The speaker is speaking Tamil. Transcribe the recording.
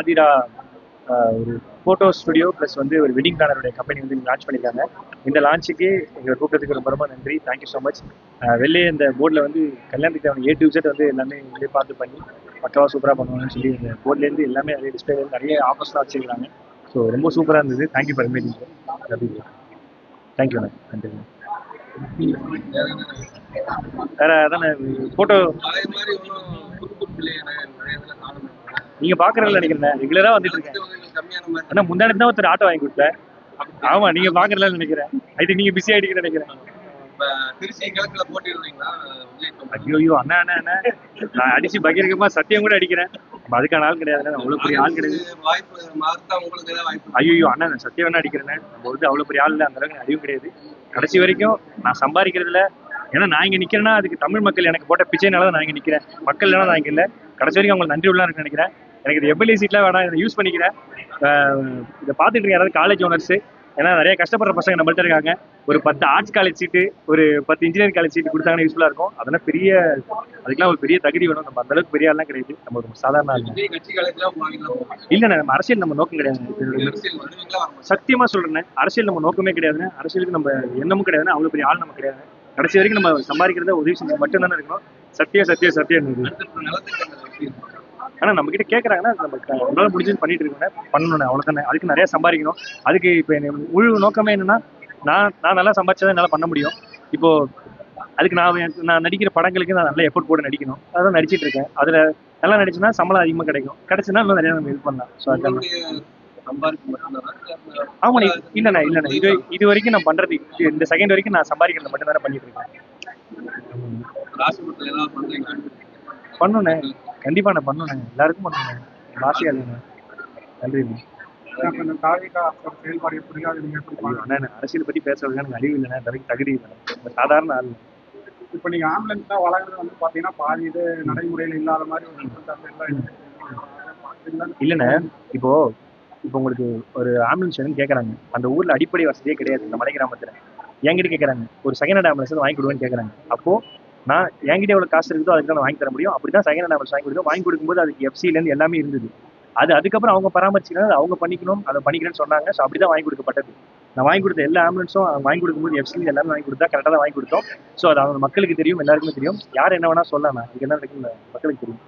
ஆதிரா ஒரு ஃபோட்டோ ஸ்டுடியோ ப்ளஸ் வந்து ஒரு வெட்டிங் பிளானருடைய கம்பெனி வந்து லான்ச் பண்ணியிருக்காங்க. இந்த லான்ச்சுக்கு எங்களை கூப்பிட்டதுக்கு ரொம்ப ரொம்ப நன்றி. Thank you so much. வெளியே இந்த போர்டில் வந்து கல்யாணத்துக்கு அவன் A to Z வந்து எல்லாமே வெளியே பார்த்து பண்ணி பக்காவாக சூப்பராக பண்ணுவாங்கன்னு சொல்லி இந்த போர்ட்லேருந்து எல்லாமே நிறைய டிஸ்பிளேலேருந்து நிறைய ஆஃபர்ஸ்லாம் வச்சுருக்காங்க. ஸோ ரொம்ப சூப்பராக இருந்தது. Thank you for meeting. தேங்க்யூண்ணே. நன்றி. வேற அதானே ஃபோட்டோ நீங்க பாக்குறதுல நினைக்கிறேன். ரெகுலரா வந்துட்டு இருக்கேன். ஆனா முந்தானத்து தான் ஒருத்தர் ஆட்டோ வாங்கி கொடுத்தேன். ஆமா நீங்க பாக்குறதுல நினைக்கிறேன். ஐ திங்க் நீங்க பிஸி ஆயிட்டீங்கன்னு நினைக்கிறேன். ஐயோ அண்ணா அண்ணா அண்ணா நான் அடிச்சு பகிரங்கமா சத்தியம் கூட அடிக்கிறேன். அதுக்கான ஆள் கிடையாது. அவ்வளவு பெரிய ஆள் கிடையாது. ஐயோ அண்ணா நான் சத்தியம் வேணா அடிக்கிறேன். நம்ம வந்து அவ்வளவு பெரிய ஆள் இல்லை. அந்த அளவுக்கு அறிவும் கிடையாது. கடைசி வரைக்கும் நான் சம்பாதிக்கிறதுல ஏன்னா நான் இங்க நிக்கிறேன்னா அதுக்கு தமிழ் மக்கள் எனக்கு போட்ட பிச்சைனால தான் நான் இங்க நிக்கிறேன். மக்கள் இல்லைன்னா நான் இங்க இல்லை. கடைசி வரைக்கும் அவங்களுக்கு நன்றி உள்ள இருக்கு நினைக்கிறேன். எனக்கு இது எம்எல்ஏ சீட்லாம் வேணாம், இதை யூஸ் பண்ணிக்கிறேன். இதை பார்த்துட்டு இருக்க யாராவது காலேஜ் ஓனர்ஸ், ஏன்னா நிறைய கஷ்டப்படுற பசங்க நம்மள்ட்ட இருக்காங்க. ஒரு 10 ஆர்ட்ஸ் காலேஜ் சீட்டு, ஒரு 10 இன்ஜினியரிங் காலேஜ் சீட்டு கொடுத்தாங்கன்னா யூஸ்ஃபுல்லா இருக்கும். அதெல்லாம் அதுக்கெல்லாம் ஒரு பெரிய தகுதி வேணும். நம்ம அந்த அளவுக்கு பெரிய ஆள்லாம் கிடையாது. நம்ம ஒரு சாதாரண ஆள் இல்லைண்ணே. நம்ம அரசியல் நம்ம நோக்கம் கிடையாது. சத்தியமா சொல்றேன், அரசியல் நம்ம நோக்கமே கிடையாதுன்னு. அரசியலுக்கு நம்ம எண்ணமும் கிடையாதுன்னு. அவ்வளவு பெரிய ஆள் நம்ம கிடையாது. கடைசி வரைக்கும் நம்ம சம்பாதிக்கிறத உதவி செஞ்சு மட்டும் தானே இருக்கணும். சத்தியம் ஆனா நம்ம கிட்ட கேட்கறாங்கன்னா நம்ம முடிஞ்சது பண்ணிட்டு இருக்கோம். பண்ணணும் அவ்வளவுதானே. அதுக்கு நிறைய சம்பாதிக்கணும். அதுக்கு இப்ப முழு நோக்கமே என்னன்னா நான் நல்லா சம்பாதிச்சதை என்னால பண்ண முடியும். இப்போ அதுக்கு நான் நடிக்கிற படங்களுக்கு நான் நல்ல எஃபோர்ட் போட்டு நடிக்கணும். அதான் நடிச்சிட்டு இருக்கேன். அதுல நல்லா நடிச்சுன்னா சம்பளம் அதிகமா கிடைக்கும். கிடைச்சுன்னா இன்னும் நிறைய நம்ம ஹெல்ப் பண்ணலாம். ஸோ அதுதான் ஆமா. இல்லண்ணா இது வரைக்கும் நான் பண்றது இந்த செகண்ட் வரைக்கும் நான் சம்பாதிக்கிறது மட்டும் தானே பண்ணிட்டு இருக்கேன். பண்ணுனே கண்டிப்பா நான் பண்ணுனேன். எல்லாருக்கும் பண்ணுனேன். ஆசையா இல்லைண்ணே. நன்றி. அரசியல் பத்தி பேசுறதுக்கு எனக்கு அறிவு இல்லைண்ணே. அந்த தகுதி இல்லை. சாதாரண ஆள். இப்போ நீங்க ஆம்புலன்ஸ் தான் வழங்குறது வந்து பாத்தீங்கன்னா பாதி இது நடைமுறையில் இல்லாத மாதிரி இல்லைண்ணே. இப்போ உங்களுக்கு ஒரு ஆம்புலன்ஸ் வேணும்னு கேட்கறாங்க. அந்த ஊர்ல அடிப்படை வசதியே கிடையாது. இந்த மலை கிராமத்துல என்கிட்ட கேட்கறாங்க. ஒரு செகண்ட் ஹேண்ட் ஆம்புலன்ஸ் வாங்கி கொடுவேன்னு கேட்கறாங்க. அப்போ நான் என்கிட்ட எவ்வளவு காசு இருக்குதோ அதுக்கு நான் வாங்கி தர முடியும். அப்படிதான் செகண்ட் ஹேண்ட் ஆம்புலன்ஸ் வாங்கி கொடுக்கும்போது அதுக்கு எஃப்சில இருந்து எல்லாமே இருந்தது. அதுக்கப்புறம் அவங்க பராமரிச்சுனா அவங்க பண்ணிக்கணும். அதை பண்ணிக்கிறேன்னு சொன்னாங்க. ஸோ அப்படிதான் வாங்கி கொடுக்கப்பட்டது. நான் வாங்கி கொடுத்த எல்லா ஆம்புலன்ஸும் வாங்கி கொடுக்கும்போது எஃப்சி எல்லாமே வாங்கி கொடுத்தா கரெக்டாக தான் வாங்கி கொடுத்தோம். ஸோ அது அவங்க மக்களுக்கு தெரியும், எல்லாருக்குமே தெரியும். யார் என்ன வேணா சொல்லலாம். இதுக்கு என்ன இருக்குன்னு மக்களுக்கு தெரியும்.